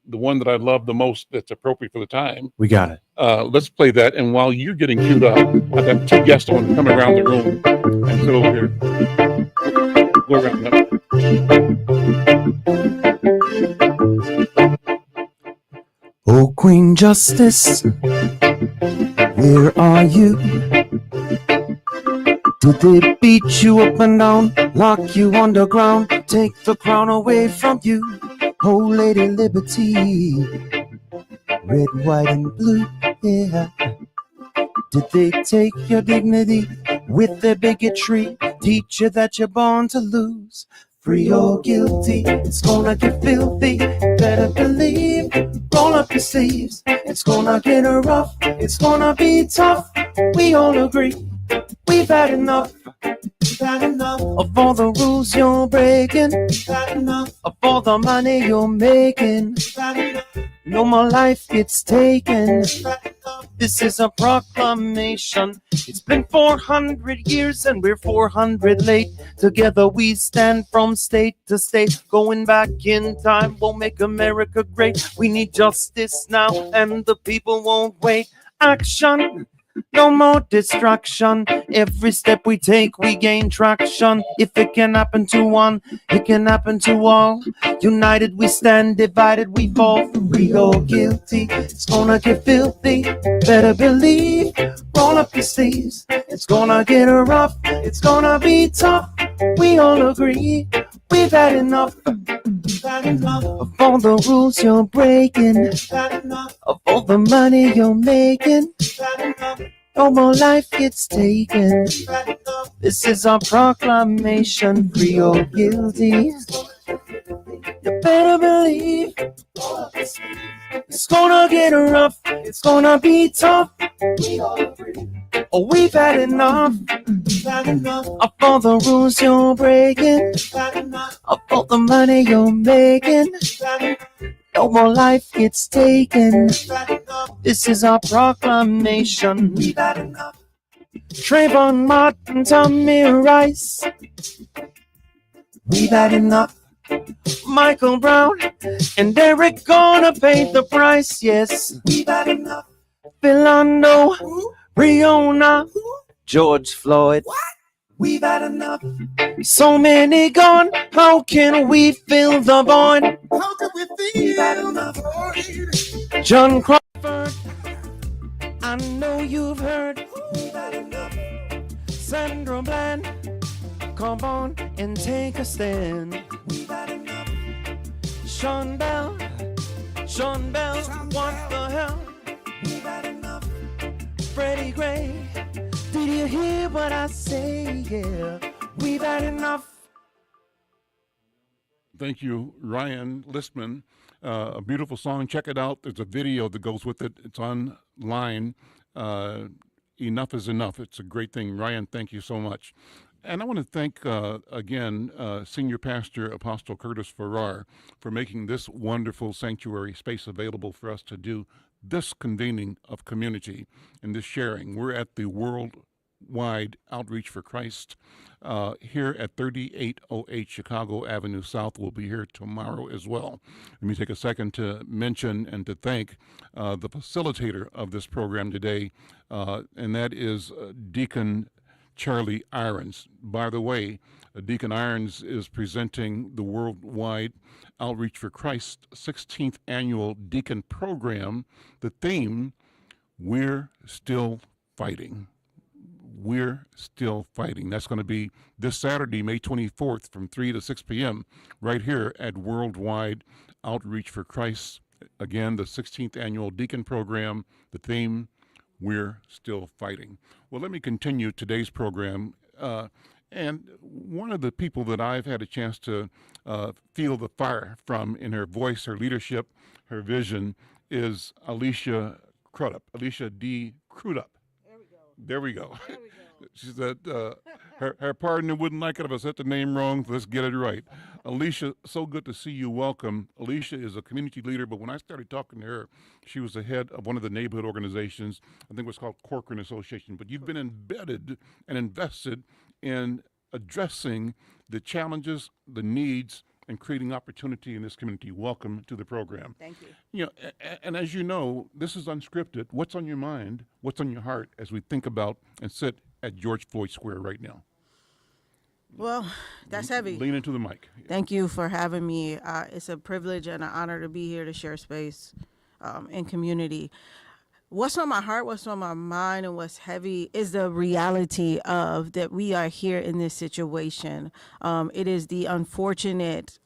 S4: one that I love the most that's appropriate for the time?
S11: We got it.
S4: Let's play that. And while you're getting queued up, I've got 2 guests I want to come around the room and sit over here. Go around that.
S11: Oh, Queen Justice, where are you? Did they beat you up and down, lock you underground, take the crown away from you? Oh, Lady Liberty, red, white, and blue, yeah. Did they take your dignity with their bigotry, teach you that you're born to lose? Free or guilty, it's gonna get filthy, better believe. Roll up your sleeves, it's gonna get rough, it's gonna be tough. We all agree, we've had enough. We've had enough of all the rules you're breaking. We've had enough of all the money you're making. We've had enough. No more life gets taken. This is a proclamation. It's been 400 years and we're 400 late. Together we stand from state to state. Going back in time won't make America great. We need justice now and the people won't wait. Action, no more distraction. Every step we take, we gain traction. If it can happen to one, it can happen to all. United we stand, divided we fall. We go guilty, it's gonna get filthy. Better believe, roll up your sleeves. It's gonna get rough, it's gonna be tough. We all agree, we've had enough. We've had enough of all the rules you're breaking. We've had enough of all the money you're making. We've had enough. No more life gets taken. This is our proclamation, free or guilty. You better believe it's gonna get rough, it's gonna be tough. Oh, we've had enough of all the rules you're breaking, of all the money you're making. No more life gets taken. This is our proclamation. We've had enough. Trayvon Martin, Tommy Rice. We've had enough. Michael Brown and Derek gonna pay the price. Yes, we've had enough. Philando, Breonna, George Floyd. What? We've had enough. So many gone. How can we fill the void? How can we fill the void? John Crawford, I know you've heard. We've had enough. Sandra Bland, come on and take a stand. We've had enough. Sean Bell, what the hell? We've had enough. Freddie Gray, did you hear what I say? Yeah, we've had enough.
S4: Thank you, Ryan Listman. A beautiful song. Check it out. There's a video that goes with it. It's online. Enough is enough. It's a great thing. Ryan, thank you so much. And I want to thank, again, Senior Pastor Apostle Curtis Farrar for making this wonderful sanctuary space available for us to do this convening of community and this sharing. We're at the Worldwide Outreach for Christ here at 3808 Chicago Avenue South. We'll be here tomorrow as well. Let me take a second to mention and to thank the facilitator of this program today, and that is Deacon Charlie Irons. By the way, Deacon Irons is presenting the Worldwide Outreach for Christ 16th Annual Deacon Program. The theme, We're Still Fighting. We're Still Fighting. That's going to be this Saturday, May 24th from 3 to 6 p.m. right here at Worldwide Outreach for Christ. Again, the 16th Annual Deacon Program. The theme, We're Still Fighting. Well, let me continue today's program. And one of the people that I've had a chance to feel the fire from in her voice, her leadership, her vision is Alicia Crudup, Alicia D. Crudup. There we go. She said her partner wouldn't like it if I said the name wrong. So let's get it right. Alicia, so good to see you. Welcome. Alicia is a community leader, but when I started talking to her, she was the head of one of the neighborhood organizations. I think it was called Corcoran Association. But you've been embedded and invested in addressing the challenges, the needs, and creating opportunity in this community. Welcome to the program.
S12: Thank you.
S4: You know, and as you know, this is unscripted. What's on your mind? What's on your heart as we think about and sit at George Floyd Square right now?
S12: Well, that's heavy.
S4: Lean into the mic.
S12: Thank you for having me. It's a privilege and an honor to be here to share space in community. What's on my heart, what's on my mind, and what's heavy is the reality of that we are here in this situation. It is the unfortunate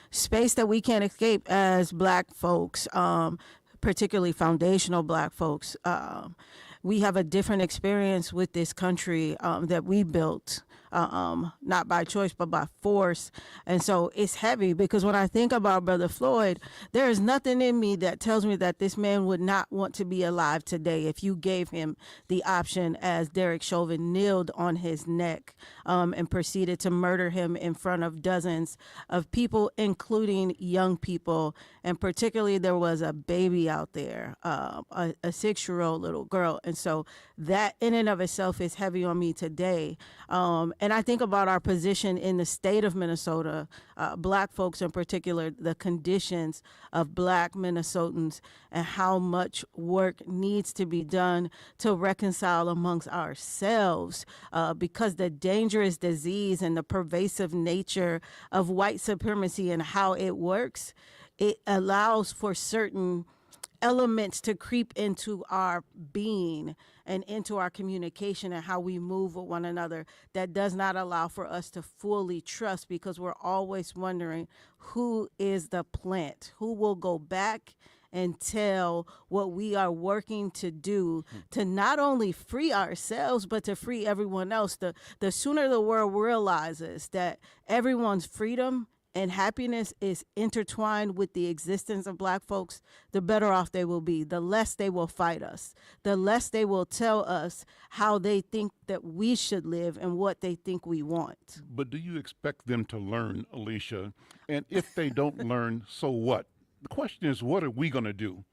S12: space that we can't escape as Black folks, particularly foundational Black folks. We have a different experience with this country that we built, not by choice, but by force. And so it's heavy because when I think about Brother Floyd, there is nothing in me that tells me that this man would not want to be alive today if you gave him the option, as Derek Chauvin kneeled on his neck and proceeded to murder him in front of dozens of people, including young people. And particularly there was a baby out there, a 6-year-old little girl. And so that in and of itself is heavy on me today. And I think about our position in the state of Minnesota, Black folks in particular, the conditions of Black Minnesotans and how much work needs to be done to reconcile amongst ourselves because the dangerous disease and the pervasive nature of white supremacy and how it works, it allows for certain elements to creep into our being and into our communication and how we move with one another that does not allow for us to fully trust, because we're always wondering who is the plant, who will go back and tell what we are working to do to not only free ourselves, but to free everyone else. The sooner the world realizes that everyone's freedom and happiness is intertwined with the existence of Black folks, the better off they will be. The less they will fight us, the less they will tell us how they think that we should live and what they think we want.
S4: But do you expect them to learn, Alicia? And if they don't learn, so what? The question is, what are we going to do?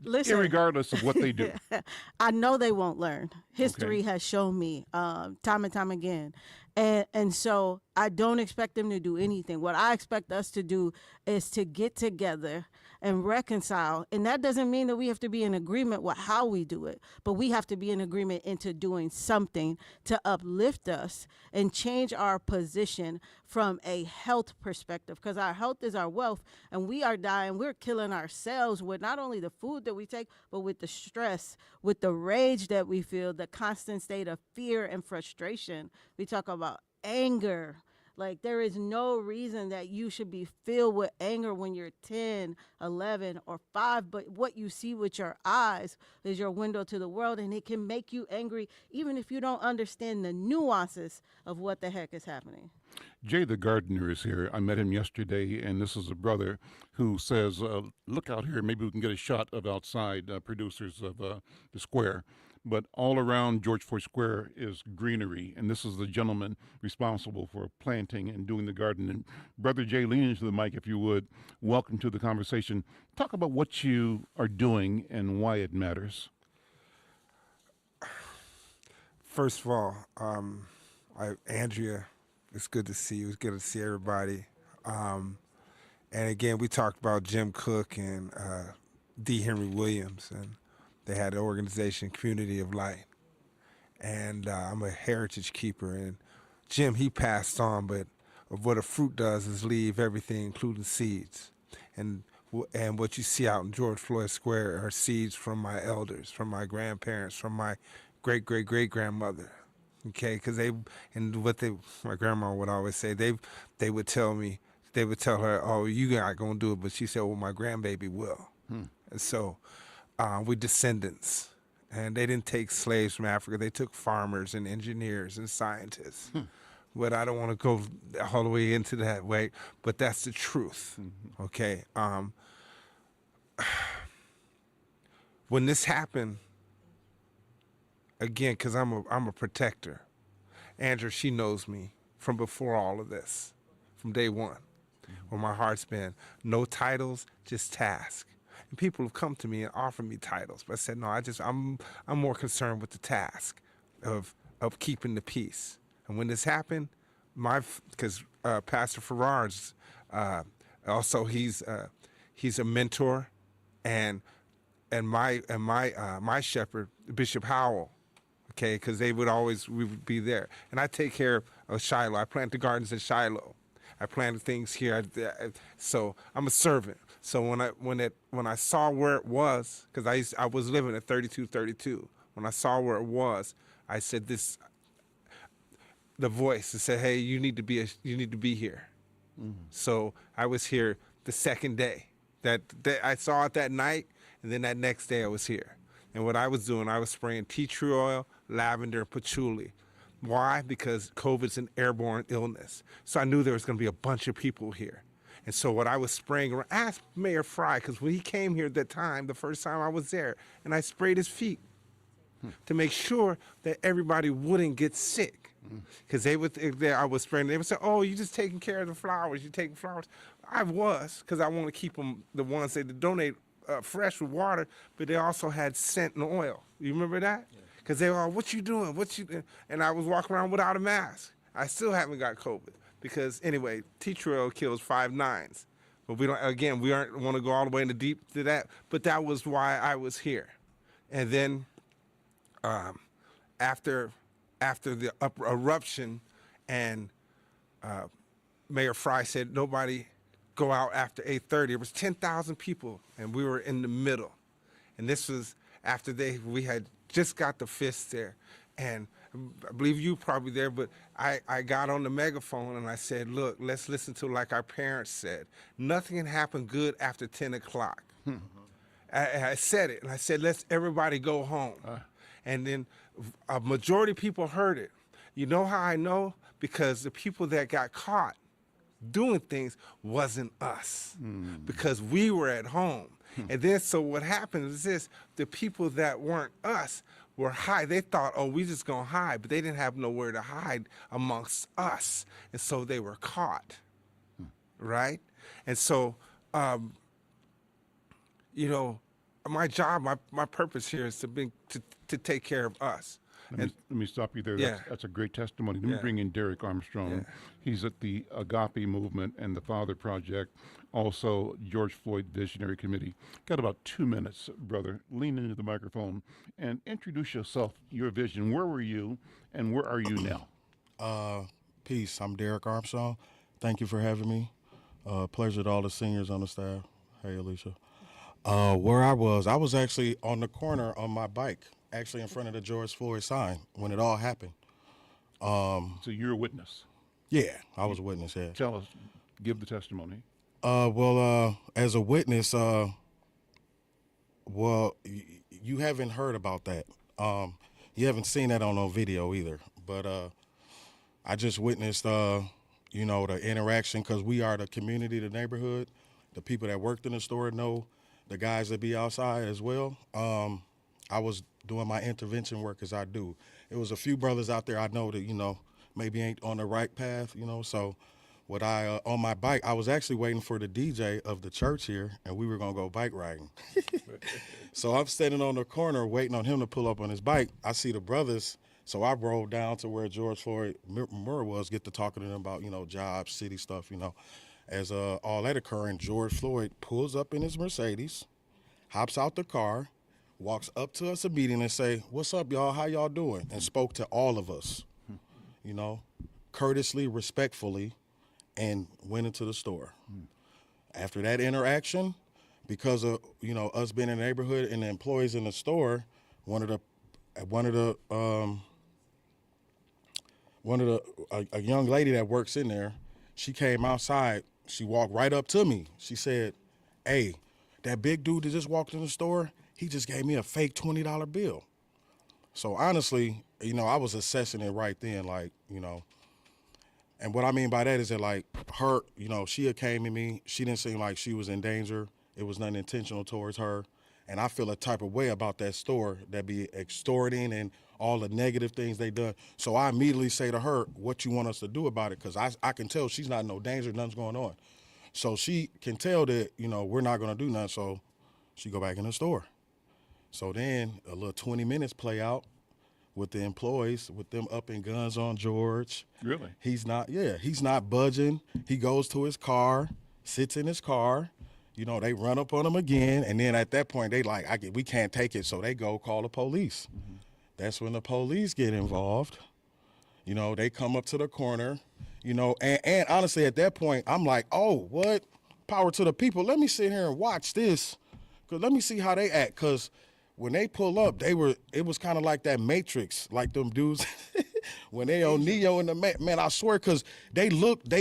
S12: Listen,
S4: irregardless of what they do.
S12: I know they won't learn. History has shown me time and time again. And so I don't expect them to do anything. What I expect us to do is to get together and reconcile. And that doesn't mean that we have to be in agreement with how we do it, but we have to be in agreement into doing something to uplift us and change our position from a health perspective, because our health is our wealth, and we are dying. We're killing ourselves with not only the food that we take, but with the stress, with the rage that we feel, the constant state of fear and frustration. We talk about anger, Like, there is no reason that you should be filled with anger when you're 10, 11, or 5, but what you see with your eyes is your window to the world, and it can make you angry even if you don't understand the nuances of what the heck is happening.
S4: Jay the gardener is here. I met him yesterday, and this is a brother who says, look out here, maybe we can get a shot of outside producers of the square. But all around George Floyd Square is greenery, and this is the gentleman responsible for planting and doing the garden. And Brother Jay, lean into the mic if you would. Welcome to the conversation. Talk about what you are doing and why it matters.
S13: First of all, Andrea, it's good to see you. It's good to see everybody. And again, we talked about Jim Cook and D. Henry Williams, and they had an organization, Community of Light. And I'm a heritage keeper. And Jim, he passed on, but what a fruit does is leave everything, including seeds. And what you see out in George Floyd Square are seeds from my elders, from my grandparents, from my great-great-great-grandmother. Okay, because my grandma would always say, they would tell her, oh, you not gonna do it, but she said, well, my grandbaby will. And so we descendants, and they didn't take slaves from Africa, they took farmers and engineers and scientists. But I don't want to go all the way into that way, but that's the truth. Okay. When this happened, again, because I'm a protector. Andrea, she knows me from before all of this, from day one, where my heart's been. No titles, just task. And people have come to me and offered me titles, but I said, no, I'm more concerned with the task of keeping the peace. And when this happened, because Pastor Farrar's also he's a mentor, and my shepherd, Bishop Howell. Okay, because we would be there. And I take care of Shiloh. I plant the gardens at Shiloh. I planted things here. So I'm a servant. So when I saw where it was, because I was living at 3232. When I saw where it was, I said the voice that said, hey, you need to be here. So I was here the second day. That I saw it that night, and then that next day I was here. And what I was doing, I was spraying tea tree oil, lavender, and patchouli. Why? Because COVID's an airborne illness. So I knew there was going to be a bunch of people here. And so what I was spraying, asked Mayor Fry, because when he came here at that time, the first time I was there, and I sprayed his feet to make sure that everybody wouldn't get sick. Because I was spraying, they would say, oh, you're just taking care of the flowers, you're taking flowers. I was, because I want to keep them, the ones that donate fresh with water, but they also had scent and oil. You remember that? Because they were all, what you doing? And I was walking around without a mask. I still haven't got COVID because anyway, tea tree oil kills 5 nines. But we aren't want to go all the way into deep to that, but that was why I was here. And then after the eruption and Mayor Fry said nobody go out after 8:30. It was 10,000 people, and we were in the middle. And this was after we had just got the fists there. And I believe you probably there, but I got on the megaphone and I said, look, let's listen to like our parents said. Nothing can happen good after 10 o'clock. I said it, and I said, let's everybody go home. And then a majority of people heard it. You know how I know? Because the people that got caught doing things wasn't us, because we were at home. And then so what happened is this: the people that weren't us were hide. They thought, oh, we just gonna hide, but they didn't have nowhere to hide amongst us, and so they were caught, right? And so my job, my purpose here is to take care of us.
S4: Let me stop you there. That's a great testimony. Let me bring in Derek Armstrong. He's at the Agape Movement and the Father Project, also George Floyd Visionary Committee. Got about 2 minutes, brother. Lean into the microphone and introduce yourself, your vision. Where were you and where are you now?
S14: Peace. I'm Derek Armstrong. Thank you for having me. Pleasure to all the seniors on the staff. Hey, Alicia. Where I was actually on the corner on my bike, actually in front of the George Floyd sign when it all happened.
S4: So you're a witness?
S14: Yeah, I was a witness. Yeah.
S4: Tell us, give the testimony.
S14: As a witness, you haven't heard about that. You haven't seen that on no video either. But I just witnessed, the interaction, because we are the community, the neighborhood. The people that worked in the store know the guys that be outside as well. I was doing my intervention work as I do. It was a few brothers out there I know that, maybe ain't on the right path, so on my bike, I was actually waiting for the DJ of the church here, and we were gonna go bike riding. So I'm standing on the corner waiting on him to pull up on his bike. I see the brothers, so I rolled down to where George Floyd Memorial was, get to talking to them about, jobs, city stuff, As all that occurring, George Floyd pulls up in his Mercedes, hops out the car, walks up to us immediately and say, "What's up, y'all? How y'all doing?" And spoke to all of us, courteously, respectfully, and went into the store. After that interaction, because of us being in the neighborhood and the employees in the store, a young lady that works in there, she came outside. She walked right up to me. She said, "Hey, that big dude that just walked in the store, he just gave me a fake $20 bill." So honestly, I was assessing it right then, and what I mean by that is that, her, she had came to me. She didn't seem like she was in danger. It was nothing intentional towards her. And I feel a type of way about that store that be extorting and all the negative things they done. So I immediately say to her, "What you want us to do about it?" Because I can tell she's not in no danger, nothing's going on. So she can tell that, we're not going to do nothing. So she go back in the store. So then a little 20 minutes play out with the employees, with them up in guns on George.
S4: Really?
S14: He's not budging. He goes to his car, sits in his car. They run up on him again. And then at that point, they we can't take it. So they go call the police. Mm-hmm. That's when the police get involved. They come up to the corner, and honestly, at that point, I'm like, oh, what? Power to the people. Let me sit here and watch this. Cause let me see how they act. Cause when they pull up, it was kind of like that Matrix, like them dudes when they on Neo in the man, I swear, cause they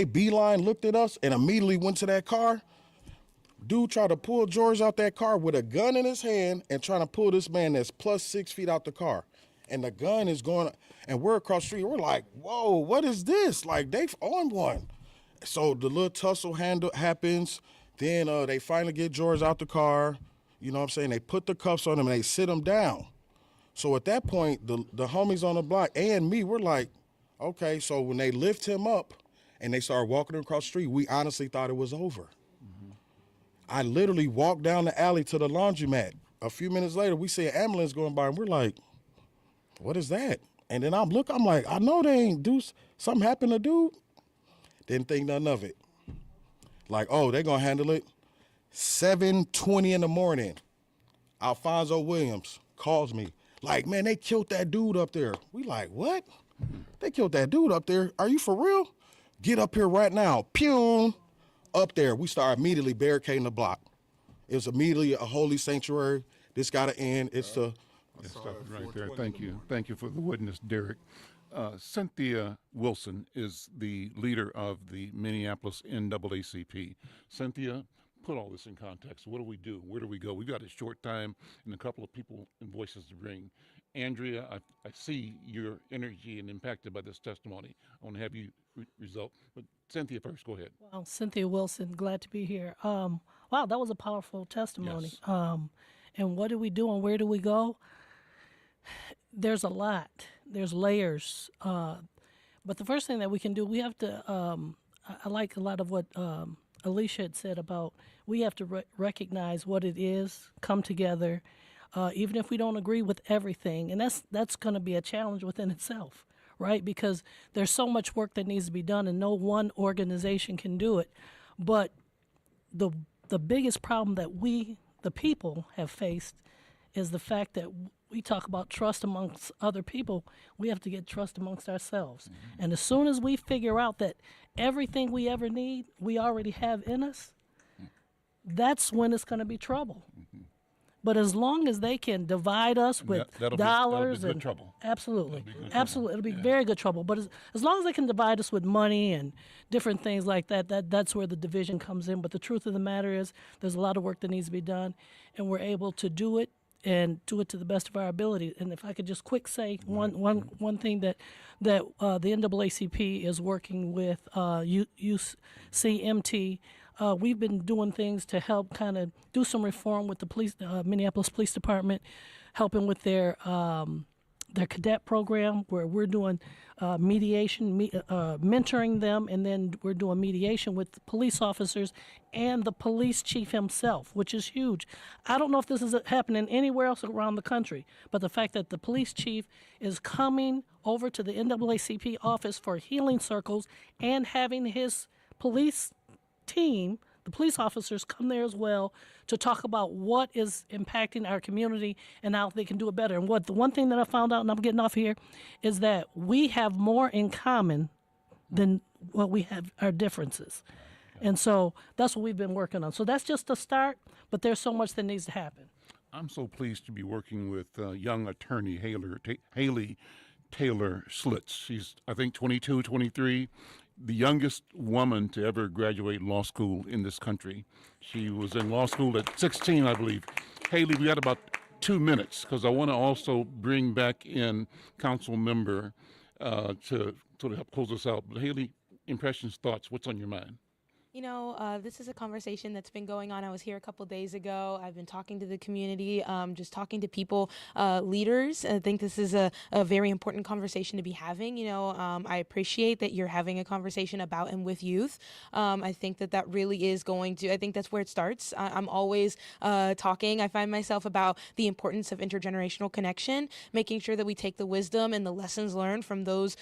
S14: beeline looked at us and immediately went to that car. Dude tried to pull George out that car with a gun in his hand and trying to pull this man that's plus 6 feet out the car. And the gun is going, and we're across the street. We're like, whoa, what is this? Like, they've on one. So the little tussle happens. Then they finally get George out the car. You know what I'm saying? They put the cuffs on him and they sit him down. So at that point, the homies on the block and me, we're like, okay. So when they lift him up and they start walking across the street, we honestly thought it was over. Mm-hmm. I literally walked down the alley to the laundromat. A few minutes later, we see an ambulance going by and we're like, what is that? And then I'm like, I know they ain't something happened to dude. Didn't think nothing of it. Like, oh, they gonna handle it. 7:20 in the morning, Alfonso Williams calls me. Like, man, they killed that dude up there. We like, what? They killed that dude up there? Are you for real? Get up here right now. Pew! Up there. We start immediately barricading the block. It was immediately a holy sanctuary. This got to end. It's the...
S4: Stop it right there. Thank you. Thank you for the witness, Derek. Cynthia Wilson is the leader of the Minneapolis NAACP. Cynthia, put all this in context. What do we do? Where do we go? We've got a short time and a couple of people and voices to bring. Andrea, I see your energy and impacted by this testimony. I want to have you result. But Cynthia first, go ahead.
S15: Well, Cynthia Wilson, glad to be here. Wow, that was a powerful testimony. Yes. And what do we do and where do we go? There's a lot. There's layers. But the first thing that we can do, we have to, I like a lot of what Alicia had said about we have to recognize what it is, come together, even if we don't agree with everything. And that's going to be a challenge within itself, right? Because there's so much work that needs to be done and no one organization can do it. But the biggest problem that we, the people, have faced is the fact that we talk about trust amongst other people. We have to get trust amongst ourselves. Mm-hmm. And as soon as we figure out that everything we ever need, we already have in us, that's when it's going to be trouble. Mm-hmm. But as long as they can divide us with
S4: that'll
S15: dollars
S4: be good
S15: and
S4: trouble.
S15: absolutely,
S4: That'll be good
S15: absolutely,
S4: trouble.
S15: it'll be very good trouble. But as long as they can divide us with money and different things like that's where the division comes in. But the truth of the matter is, there's a lot of work that needs to be done, and we're able to do it and do it to the best of our ability. And if I could just quick say one thing that the NAACP is working with UCMT. We've been doing things to help kind of do some reform with the police, Minneapolis Police Department, helping with their cadet program, where we're doing mediation, mentoring them, and then we're doing mediation with the police officers and the police chief himself, which is huge. I don't know if this is happening anywhere else around the country, but the fact that the police chief is coming over to the NAACP office for healing circles and having his police team, the police officers, come there as well to talk about what is impacting our community and how they can do it better. And the one thing that I found out, and I'm getting off here, is that we have more in common than what we have our differences. And so that's what we've been working on. So that's just a start, but there's so much that needs to happen.
S4: I'm so pleased to be working with young attorney Haley Taylor Slitz. She's, I think, 22, 23. The youngest woman to ever graduate law school in this country. She was in law school at 16, I believe. Haley, we got about 2 minutes because I want to also bring back in council member to sort of help close us out. But Haley, impressions, thoughts, what's on your mind?
S16: You know, this is a conversation that's been going on. I was here a couple days ago. I've been talking to the community, just talking to people, leaders. I think this is a very important conversation to be having. You know, I appreciate that you're having a conversation about and with youth. I think that really is going to, I think that's where it starts. I'm always talking. I find myself about the importance of intergenerational connection, making sure that we take the wisdom and the lessons learned from those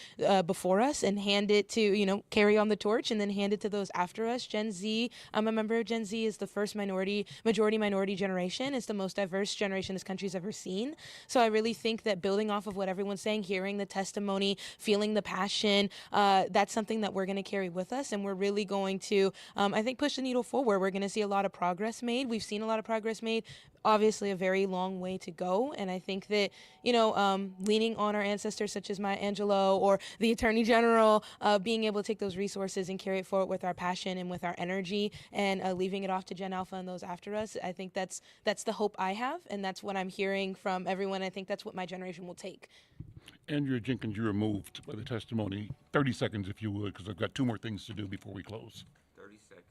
S16: before us and hand it to, carry on the torch and then hand it to those after us. Gen Z, I'm a member of Gen Z, is the first majority minority generation. It's the most diverse generation this country's ever seen. So I really think that building off of what everyone's saying, hearing the testimony, feeling the passion, that's something that we're going to carry with us. And we're really going to, I think, push the needle forward. We're going to see a lot of progress made. We've seen a lot of progress made. Obviously, a very long way to go. And I think that, leaning on our ancestors such as Maya Angelou or the Attorney General, being able to take those resources and carry it forward with our passion and with our energy and leaving it off to Gen Alpha and those after us, I think that's the hope I have. And that's what I'm hearing from everyone. I think that's what my generation will take.
S4: Andrea Jenkins, you were moved by the testimony. 30 seconds, if you would, because I've got 2 more things to do before we close.
S6: 30 seconds.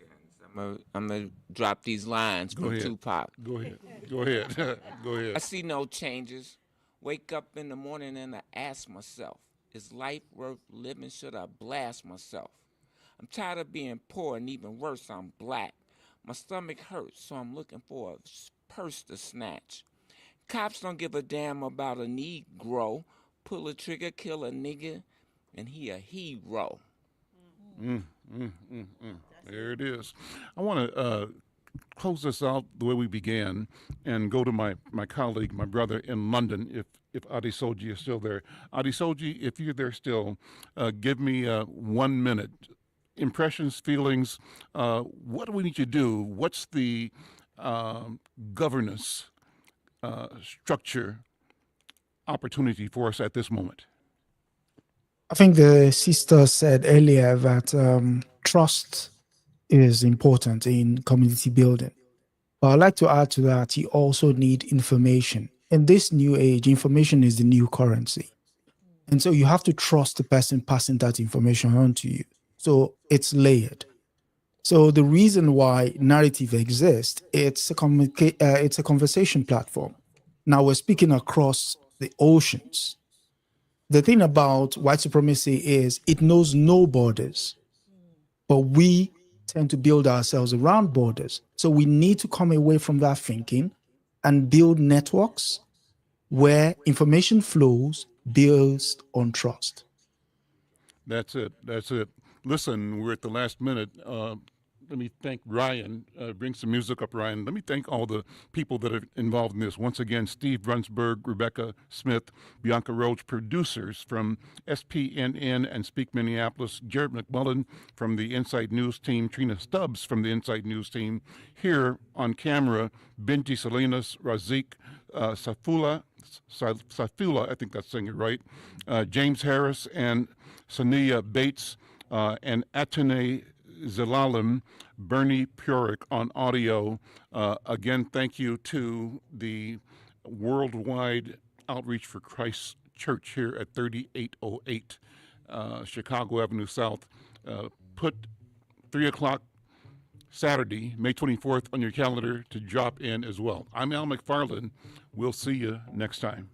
S6: I'm gonna drop these lines from Tupac.
S4: Go ahead. Go ahead. Go ahead.
S6: I see no changes. Wake up in the morning and I ask myself, is life worth living? Should I blast myself? I'm tired of being poor, and even worse, I'm black. My stomach hurts, so I'm looking for a purse to snatch. Cops don't give a damn about a Negro. Pull a trigger, kill a nigga, and he a hero.
S4: There it is. I want to close this out the way we began and go to my colleague, my brother in London, if Adesoji is still there. Adesoji, if you're there still, give me 1 minute. Impressions, feelings, what do we need to do? What's the governance structure opportunity for us at this moment?
S5: I think the sister said earlier that trust is important in community building. But I'd like to add to that, you also need information. In this new age, information is the new currency. And so you have to trust the person passing that information on to you. So it's layered. So the reason why narrative exists, it's a conversation platform. Now we're speaking across the oceans. The thing about white supremacy is it knows no borders, but we tend to build ourselves around borders. So we need to come away from that thinking and build networks where information flows based on trust.
S4: That's it. Listen, we're at the last minute. let me thank Ryan. Bring some music up, Ryan. Let me thank all the people that are involved in this. Once again, Steve Brunsberg, Rebecca Smith, Bianca Roach, producers from SPNN and Speak Minneapolis, Jared McMullen from the Inside News team, Trina Stubbs from the Inside News team. Here on camera, Benji Salinas, Razik Safula, I think that's saying it right, James Harris and Sania Bates, and Atene Zalalim, Bernie Purik on audio. Again, thank you to the Worldwide Outreach for Christ Church here at 3808 Chicago Avenue South. Put 3 o'clock Saturday, May 24th on your calendar to drop in as well. I'm Al McFarland. We'll see you next time.